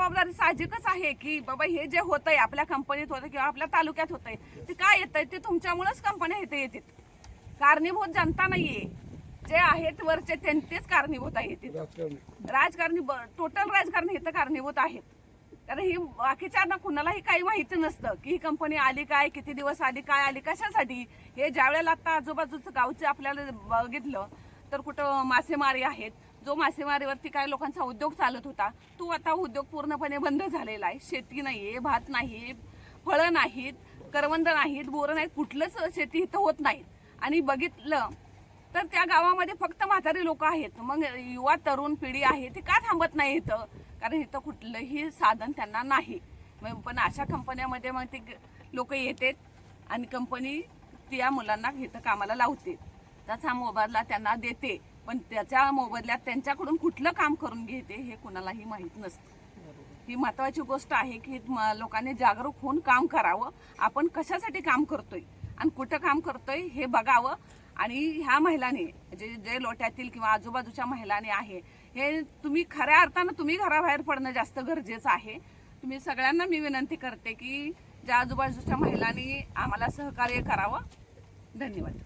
जबाबदारी साहजिकच आहे की बाबा हे जे होतंय आपल्या कंपनीत होतं किंवा आपल्या तालुक्यात होतंय ते काय येतंय ते तुमच्यामुळेच कंपन्या इथे येतात. कारणीभूत जनता नाहीये, जे आहेत वरचे त्यांचेच कारणीभूत आहेत. राजकारणी टोटल राजकारणी इथं कारणीभूत आहेत. कारण ही बाकीच्यांना कुणालाही काही माहिती नसतं की ही कंपनी आली काय, किती दिवस आली, काय आली, कशासाठी. हे ज्या वेळेला आता आजूबाजूचं गावचे आपल्याला बघितलं तर कुठं मासेमारी आहेत, जो मासेमारीवरती काय लोकांचा उद्योग चालत होता तो आता उद्योग पूर्णपणे बंद झालेला आहे. शेती नाहीये, भात नाही, फळं नाहीत, करवंद नाहीत, बोरं नाहीत, कुठलंच शेती इथं होत नाही. आणि बघितलं तर त्या गावामध्ये फक्त म्हातारी लोक आहेत. मग युवा तरुण पिढी आहे ती का थांबत नाही इथं? कारण इथं कुठलंही साधन त्यांना नाही. पण अशा कंपन्यामध्ये मग ते लोक येतात आणि कंपनी त्या मुलांना इथं कामाला लावते, त्याचा मोबदला त्यांना देते. पण त्याच्या मोबदल्यात त्यांच्याकडून कुठलं काम करून घेते हे कुणालाही माहीत नसतं. ही महत्वाची गोष्ट आहे की लोकांनी जागरूक होऊन काम करावं. आपण कशासाठी काम करतोय आणि कुठं काम करतोय हे बघावं. आणि ह्या महिलांनी जे लोट्यातील किंवा आजूबाजूच्या महिलांनी आहे हे तुम्ही खऱ्या अर्थानं तुम्ही घराबाहेर पडणं जास्त गरजेचं आहे. तुम्ही सगळ्यांना मी विनंती करते की ज्या आजूबाजूच्या महिलांनी आम्हाला सहकार्य करावं. धन्यवाद.